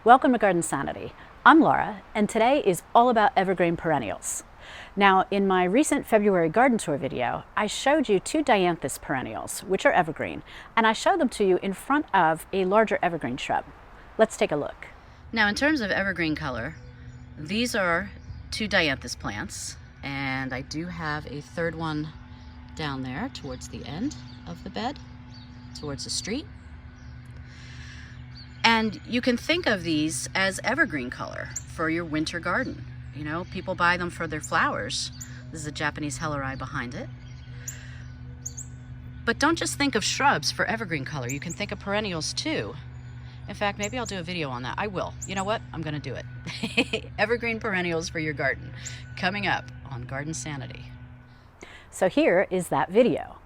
Welcome to Garden Sanity. I'm Laura, and today is all about evergreen perennials. Now, in my recent February garden tour video, I showed you two Dianthus perennials, which are evergreen, and I showed them to you in front of a larger evergreen shrub. Let's take a look. Now, in terms of evergreen color, these are two Dianthus plants, and I do have a third one down there towards the end of the bed, towards the street. And you can think of these as evergreen color for your winter garden. You know, people buy them for their flowers. This is a Japanese Hellebores behind it. But don't just think of shrubs for evergreen color. You can think of perennials too. In fact, maybe I'll do a video on that. I will. You know what? I'm going to do it. Evergreen perennials for your garden. Coming up on Garden Sanity. So here is that video.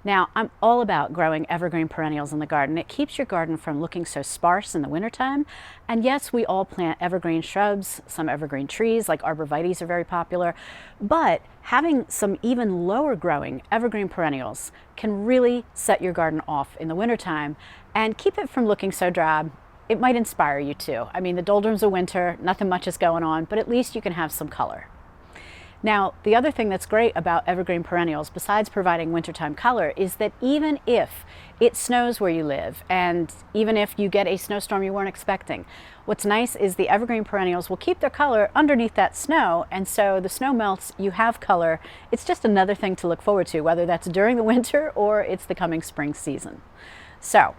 Now, I'm all about growing evergreen perennials in the garden. It keeps your garden from looking so sparse in the wintertime. And yes, we all plant evergreen shrubs, some evergreen trees, like arborvitaes are very popular. But having some even lower growing evergreen perennials can really set your garden off in the wintertime and keep it from looking so drab. It might inspire you too. I mean, the doldrums of winter, nothing much is going on, but at least you can have some color. Now, the other thing that's great about evergreen perennials, besides providing wintertime color, is that even if it snows where you live, and even if you get a snowstorm you weren't expecting, what's nice is the evergreen perennials will keep their color underneath that snow, and so the snow melts, you have color. It's just another thing to look forward to, whether that's during the winter or it's the coming spring season. So,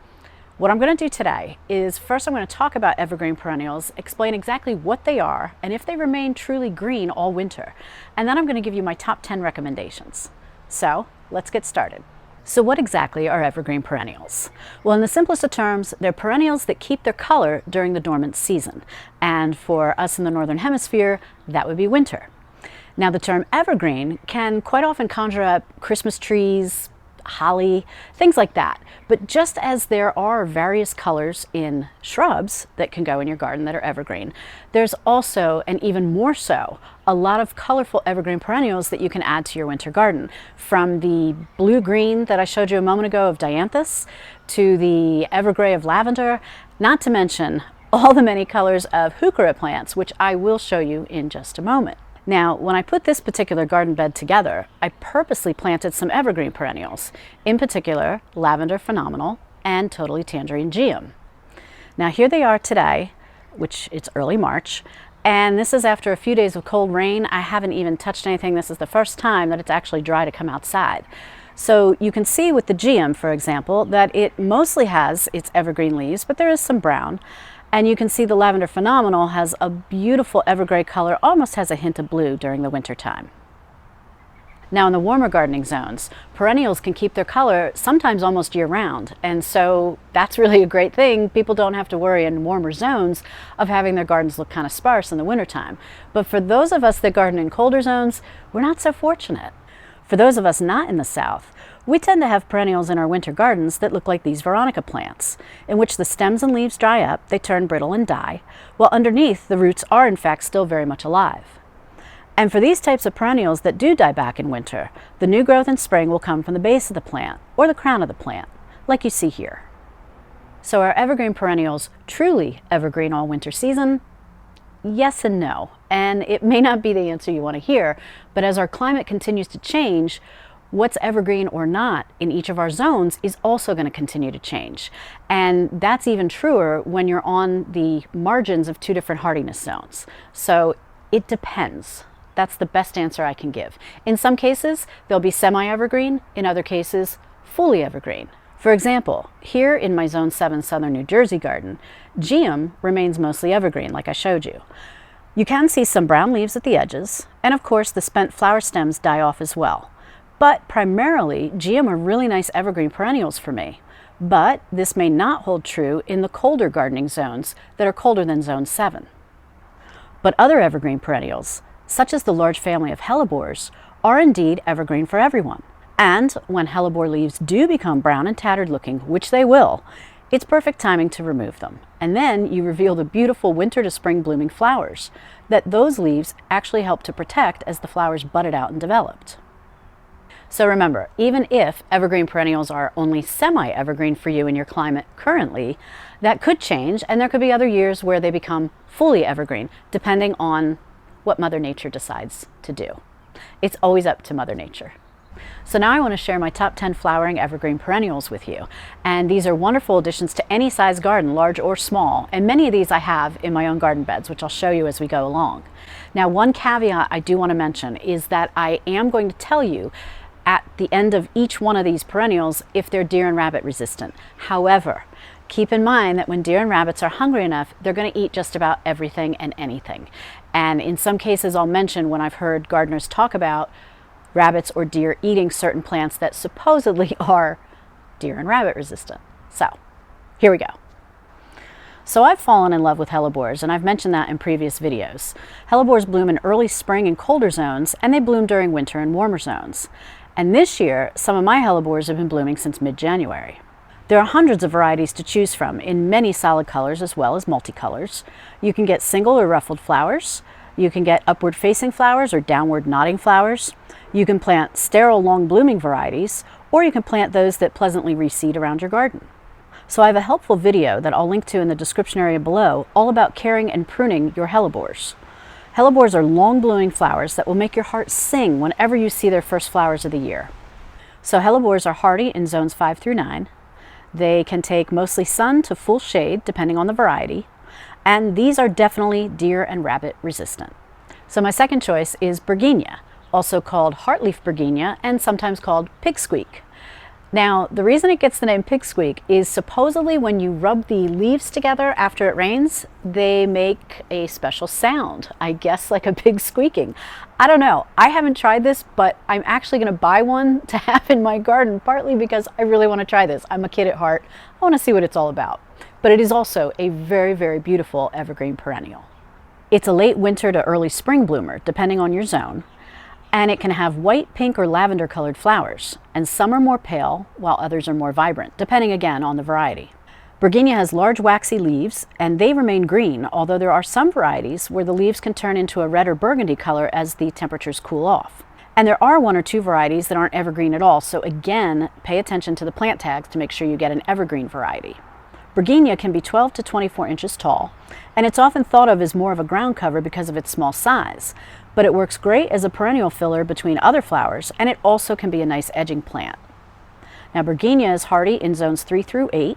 what I'm going to do today is first I'm going to talk about evergreen perennials, explain exactly what they are and if they remain truly green all winter. And then I'm going to give you my top 10 recommendations. So let's get started. So what exactly are evergreen perennials? Well, in the simplest of terms, they're perennials that keep their color during the dormant season. And for us in the Northern Hemisphere, that would be winter. Now, the term evergreen can quite often conjure up Christmas trees, holly, things like that. But just as there are various colors in shrubs that can go in your garden that are evergreen, there's also, and even more so, a lot of colorful evergreen perennials that you can add to your winter garden. From the blue-green that I showed you a moment ago of Dianthus, to the evergray of Lavender, not to mention all the many colors of Heuchera plants, which I will show you in just a moment. Now, when I put this particular garden bed together, I purposely planted some evergreen perennials, in particular Lavender Phenomenal and Totally Tangerine Geum. Now here they are today, which it's early March, and this is after a few days of cold rain. I haven't even touched anything. This is the first time that it's actually dry to come outside. So you can see with the Geum, for example, that it mostly has its evergreen leaves, but there is some brown. And you can see the Lavender Phenomenal has a beautiful evergray color, almost has a hint of blue during the winter time. Now in the warmer gardening zones, perennials can keep their color sometimes almost year-round, and so that's really a great thing. People don't have to worry in warmer zones of having their gardens look kind of sparse in the wintertime. But for those of us that garden in colder zones, we're not so fortunate. For those of us not in the South, we tend to have perennials in our winter gardens that look like these Veronica plants, in which the stems and leaves dry up, they turn brittle and die, while underneath the roots are in fact still very much alive. And for these types of perennials that do die back in winter, the new growth in spring will come from the base of the plant or the crown of the plant, like you see here. So are evergreen perennials truly evergreen all winter season? Yes and no, and it may not be the answer you want to hear, but as our climate continues to change, what's evergreen or not in each of our zones is also going to continue to change. And that's even truer when you're on the margins of two different hardiness zones. So it depends. That's the best answer I can give. In some cases, they'll be semi-evergreen. In other cases, fully evergreen. For example, here in my Zone 7 Southern New Jersey garden, Geum remains mostly evergreen, like I showed you. You can see some brown leaves at the edges, and of course the spent flower stems die off as well. But primarily, Geum are really nice evergreen perennials for me. But this may not hold true in the colder gardening zones that are colder than Zone 7. But other evergreen perennials, such as the large family of Hellebores, are indeed evergreen for everyone. And when Hellebore leaves do become brown and tattered looking, which they will, it's perfect timing to remove them. And then you reveal the beautiful winter to spring blooming flowers that those leaves actually help to protect as the flowers budded out and developed. So remember, even if evergreen perennials are only semi-evergreen for you in your climate currently, that could change, and there could be other years where they become fully evergreen, depending on what Mother Nature decides to do. It's always up to Mother Nature. So now I want to share my top 10 flowering evergreen perennials with you. And these are wonderful additions to any size garden, large or small. And many of these I have in my own garden beds, which I'll show you as we go along. Now, one caveat I do want to mention is that I am going to tell you at the end of each one of these perennials if they're deer and rabbit resistant. However, keep in mind that when deer and rabbits are hungry enough, they're going to eat just about everything and anything. And in some cases I'll mention when I've heard gardeners talk about rabbits or deer eating certain plants that supposedly are deer and rabbit resistant. So here we go. So I've fallen in love with hellebores, and I've mentioned that in previous videos. Hellebores bloom in early spring in colder zones, and they bloom during winter in warmer zones. And this year, some of my hellebores have been blooming since mid-January. There are hundreds of varieties to choose from in many solid colors as well as multicolors. You can get single or ruffled flowers. You can get upward facing flowers or downward nodding flowers. You can plant sterile long blooming varieties, or you can plant those that pleasantly reseed around your garden. So I have a helpful video that I'll link to in the description area below all about caring and pruning your hellebores. Hellebores are long blooming flowers that will make your heart sing whenever you see their first flowers of the year. So hellebores are hardy in zones 5 through 9. They can take mostly sun to full shade depending on the variety, and these are definitely deer and rabbit resistant. So my second choice is Bergenia, also called heartleaf Bergenia and sometimes called Pigsqueak. Now, the reason it gets the name Pigsqueak is supposedly when you rub the leaves together after it rains, they make a special sound, I guess like a pig squeaking. I don't know. I haven't tried this, but I'm actually going to buy one to have in my garden, partly because I really want to try this. I'm a kid at heart. I want to see what it's all about. But it is also a very, very beautiful evergreen perennial. It's a late winter to early spring bloomer, depending on your zone. And it can have white, pink, or lavender colored flowers, and some are more pale while others are more vibrant, depending again on the variety. Bergenia has large waxy leaves, and they remain green, although there are some varieties where the leaves can turn into a red or burgundy color as the temperatures cool off. And there are one or two varieties that aren't evergreen at all, so again, pay attention to the plant tags to make sure you get an evergreen variety. Bergenia can be 12 to 24 inches tall, and it's often thought of as more of a ground cover because of its small size. But it works great as a perennial filler between other flowers, and it also can be a nice edging plant. Now, Bergenia is hardy in zones 3 through 8.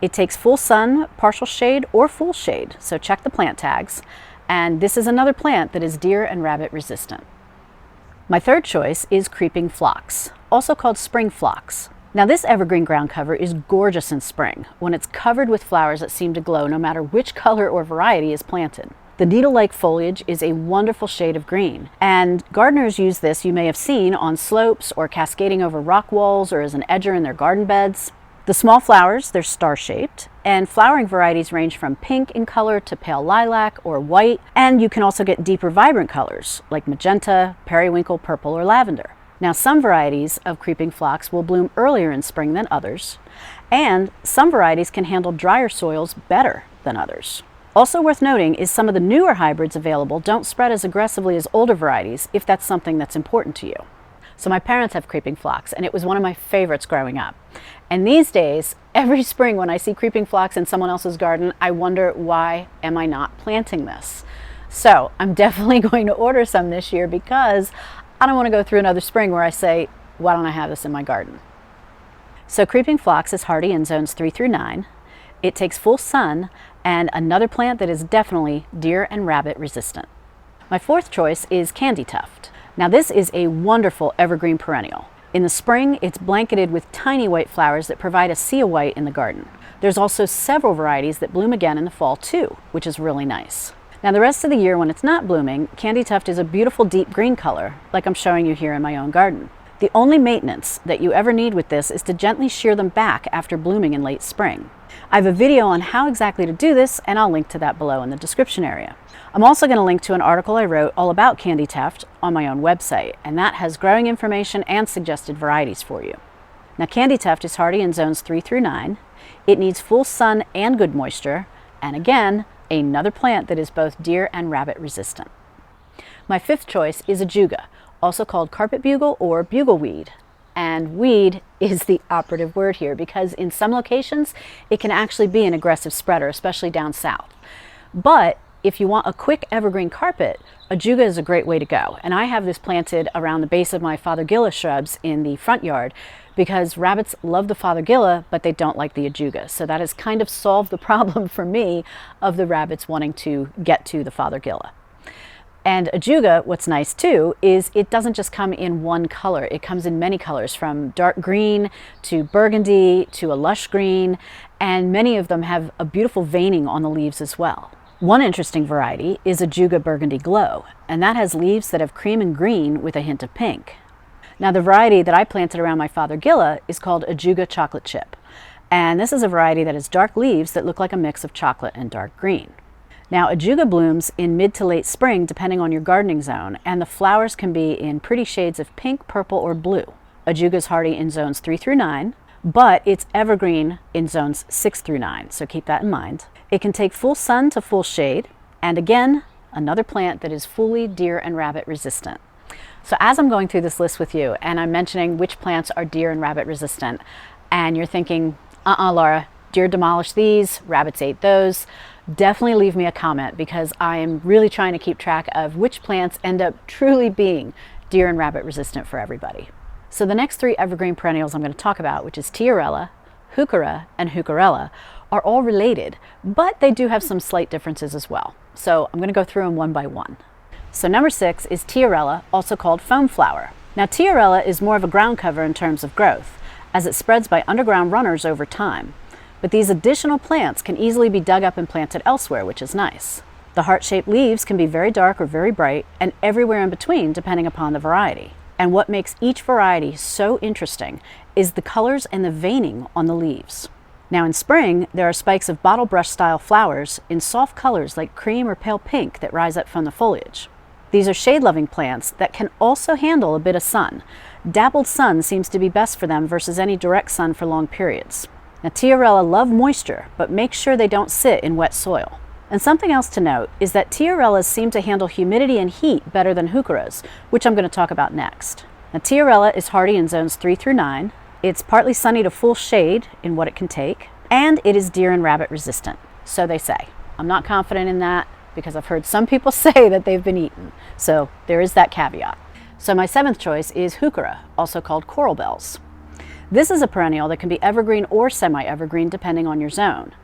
It takes full sun, partial shade, or full shade, so check the plant tags. And this is another plant that is deer and rabbit resistant. My third choice is creeping phlox, also called spring phlox. Now, this evergreen ground cover is gorgeous in spring when it's covered with flowers that seem to glow no matter which color or variety is planted. The needle-like foliage is a wonderful shade of green, and gardeners use this, you may have seen, on slopes or cascading over rock walls or as an edger in their garden beds. The small flowers, they're star-shaped, and flowering varieties range from pink in color to pale lilac or white, and you can also get deeper vibrant colors like magenta, periwinkle, purple, or lavender. Now, some varieties of creeping phlox will bloom earlier in spring than others, and some varieties can handle drier soils better than others. Also worth noting is some of the newer hybrids available don't spread as aggressively as older varieties if that's something that's important to you. So my parents have creeping phlox, and it was one of my favorites growing up. And these days, every spring when I see creeping phlox in someone else's garden, I wonder, why am I not planting this? So I'm definitely going to order some this year because I don't want to go through another spring where I say, why don't I have this in my garden? So creeping phlox is hardy in zones 3 through 9. It takes full sun, and another plant that is definitely deer and rabbit resistant. My fourth choice is Candytuft. Now, this is a wonderful evergreen perennial. In the spring, it's blanketed with tiny white flowers that provide a sea of white in the garden. There's also several varieties that bloom again in the fall too, which is really nice. Now, the rest of the year when it's not blooming, Candytuft is a beautiful deep green color, like I'm showing you here in my own garden. The only maintenance that you ever need with this is to gently shear them back after blooming in late spring. I have a video on how exactly to do this, and I'll link to that below in the description area. I'm also going to link to an article I wrote all about Candytuft on my own website, and that has growing information and suggested varieties for you. Now, Candytuft is hardy in zones 3 through 9. It needs full sun and good moisture, and again, another plant that is both deer and rabbit resistant. My fifth choice is Ajuga, also called carpet bugle or bugleweed. And weed is the operative word here because in some locations it can actually be an aggressive spreader, especially down south. But if you want a quick evergreen carpet, Ajuga is a great way to go. And I have this planted around the base of my Fothergilla shrubs in the front yard because rabbits love the Fothergilla, but they don't like the Ajuga. So that has kind of solved the problem for me of the rabbits wanting to get to the Fothergilla. And Ajuga, what's nice too, is it doesn't just come in one color. It comes in many colors, from dark green to burgundy to a lush green, and many of them have a beautiful veining on the leaves as well. One interesting variety is Ajuga Burgundy Glow, and that has leaves that have cream and green with a hint of pink. Now the variety that I planted around my Fothergilla is called Ajuga Chocolate Chip, and this is a variety that has dark leaves that look like a mix of chocolate and dark green. Now Ajuga blooms in mid to late spring depending on your gardening zone, and the flowers can be in pretty shades of pink, purple, or blue. Ajuga is hardy in zones 3 through 9, but it's evergreen in zones 6 through 9, so keep that in mind. It can take full sun to full shade, and again, another plant that is fully deer and rabbit resistant. So as I'm going through this list with you and I'm mentioning which plants are deer and rabbit resistant, and you're thinking, Laura, deer demolished these, rabbits ate those, definitely leave me a comment because I am really trying to keep track of which plants end up truly being deer and rabbit resistant for everybody. So the next 3 evergreen perennials I'm going to talk about, which is Tiarella, Heuchera, and Heucherella, are all related, but they do have some slight differences as well. So I'm going to go through them one by one. So number 6 is Tiarella, also called Foamflower. Now Tiarella is more of a ground cover in terms of growth, as it spreads by underground runners over time. But these additional plants can easily be dug up and planted elsewhere, which is nice. The heart-shaped leaves can be very dark or very bright, and everywhere in between depending upon the variety. And what makes each variety so interesting is the colors and the veining on the leaves. Now in spring, there are spikes of bottle brush style flowers in soft colors like cream or pale pink that rise up from the foliage. These are shade-loving plants that can also handle a bit of sun. Dappled sun seems to be best for them versus any direct sun for long periods. Now Tiarella love moisture, but make sure they don't sit in wet soil. And something else to note is that Tiarellas seem to handle humidity and heat better than Heucheras, which I'm going to talk about next. Now Tiarella is hardy in zones 3 through 9. It's partly sunny to full shade in what it can take, and it is deer and rabbit resistant, so they say. I'm not confident in that because I've heard some people say that they've been eaten, so there is that caveat. So my 7th choice is Heuchera, also called Coral Bells. This is a perennial that can be evergreen or semi-evergreen depending on your zone.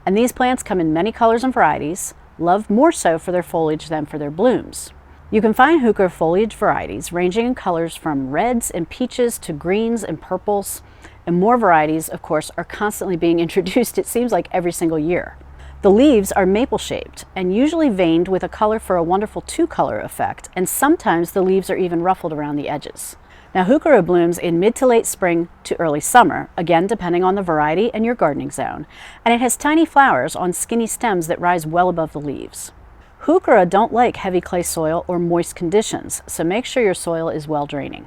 And these plants come in many colors and varieties, loved more so for their foliage than for their blooms. You can find Heuchera foliage varieties ranging in colors from reds and peaches to greens and purples, and more varieties, of course, are constantly being introduced, it seems like every single year. The leaves are maple-shaped and usually veined with a color for a wonderful 2-color effect, and sometimes the leaves are even ruffled around the edges. Now Heuchera blooms in mid to late spring to early summer, again depending on the variety and your gardening zone, and it has tiny flowers on skinny stems that rise well above the leaves. Heuchera don't like heavy clay soil or moist conditions, so make sure your soil is well draining.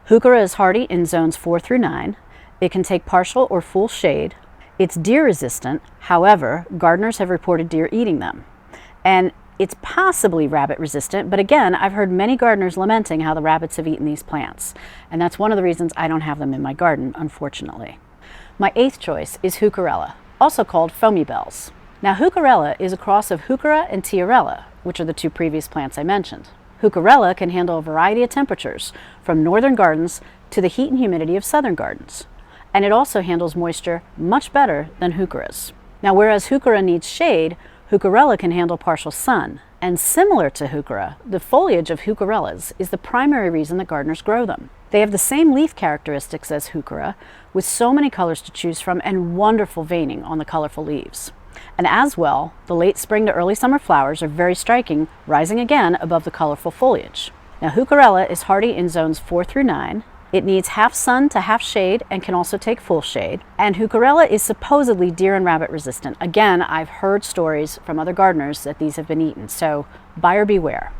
Heuchera is hardy in zones 4 through 9. It can take partial or full shade. It's deer resistant, however, gardeners have reported deer eating them. And it's possibly rabbit resistant, but again, I've heard many gardeners lamenting how the rabbits have eaten these plants. And that's one of the reasons I don't have them in my garden, unfortunately. My 8th choice is Heucherella, also called Foamy Bells. Now Heucherella is a cross of Heuchera and Tiarella, which are the 2 previous plants I mentioned. Heucherella can handle a variety of temperatures, from northern gardens to the heat and humidity of southern gardens. And it also handles moisture much better than Heucheras. Now whereas Heuchera needs shade, Heucherella can handle partial sun, and similar to Heuchera, the foliage of Heucherellas is the primary reason that gardeners grow them. They have the same leaf characteristics as Heuchera, with so many colors to choose from and wonderful veining on the colorful leaves. And as well, the late spring to early summer flowers are very striking, rising again above the colorful foliage. Now Heucherella is hardy in zones 4 through 9. It needs half sun to half shade and can also take full shade. And Heucherella is supposedly deer and rabbit resistant. Again, I've heard stories from other gardeners that these have been eaten, so buyer beware.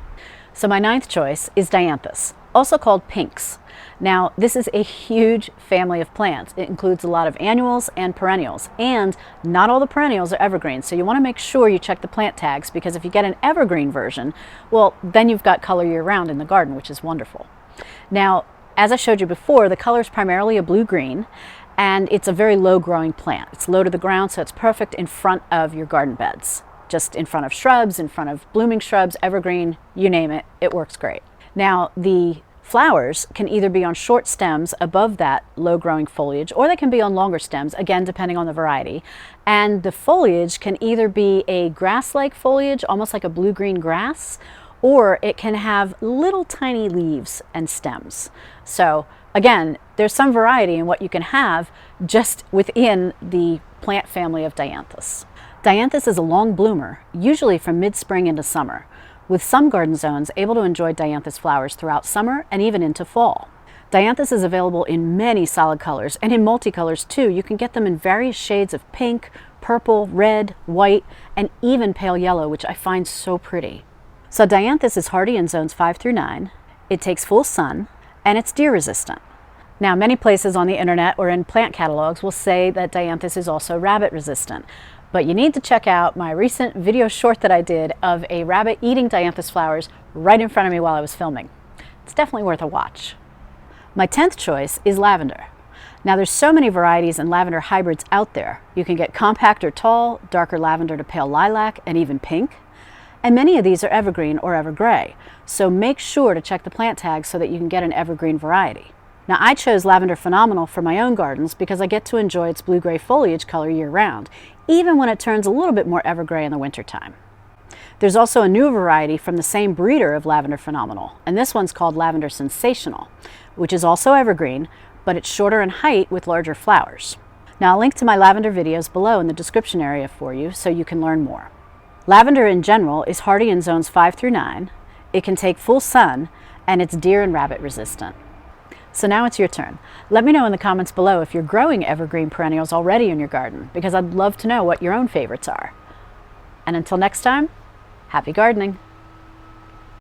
So my 9th choice is Dianthus, also called pinks. Now, this is a huge family of plants. It includes a lot of annuals and perennials, and not all the perennials are evergreen, so you want to make sure you check the plant tags, because if you get an evergreen version, well, then you've got color year-round in the garden, which is wonderful. Now, as I showed you before, the color is primarily a blue-green, and it's a very low-growing plant. It's low to the ground, so it's perfect in front of your garden beds. Just in front of shrubs, in front of blooming shrubs, evergreen, you name it, it works great. Now, the flowers can either be on short stems above that low-growing foliage, or they can be on longer stems, again, depending on the variety. And the foliage can either be a grass-like foliage, almost like a blue-green grass, or it can have little tiny leaves and stems. So again, there's some variety in what you can have just within the plant family of Dianthus. Dianthus is a long bloomer, usually from mid-spring into summer, with some garden zones able to enjoy Dianthus flowers throughout summer and even into fall. Dianthus is available in many solid colors and in multicolors too. You can get them in various shades of pink, purple, red, white, and even pale yellow, which I find so pretty. So Dianthus is hardy in zones 5 through 9. It takes full sun, and it's deer resistant. Now, many places on the internet or in plant catalogs will say that Dianthus is also rabbit resistant. But you need to check out my recent video short that I did of a rabbit eating Dianthus flowers right in front of me while I was filming. It's definitely worth a watch. My 10th choice is lavender. Now, there's so many varieties and lavender hybrids out there. You can get compact or tall, darker lavender to pale lilac, and even pink. And many of these are evergreen or evergray, so make sure to check the plant tags so that you can get an evergreen variety. Now, I chose Lavender Phenomenal for my own gardens because I get to enjoy its blue-gray foliage color year-round, even when it turns a little bit more evergray in the wintertime. There's also a new variety from the same breeder of Lavender Phenomenal, and this one's called Lavender Sensational, which is also evergreen, but it's shorter in height with larger flowers. Now, I'll link to my lavender videos below in the description area for you so you can learn more. Lavender in general is hardy in zones 5 through 9, it can take full sun, and it's deer and rabbit resistant. So now it's your turn. Let me know in the comments below if you're growing evergreen perennials already in your garden, because I'd love to know what your own favorites are. And until next time, happy gardening!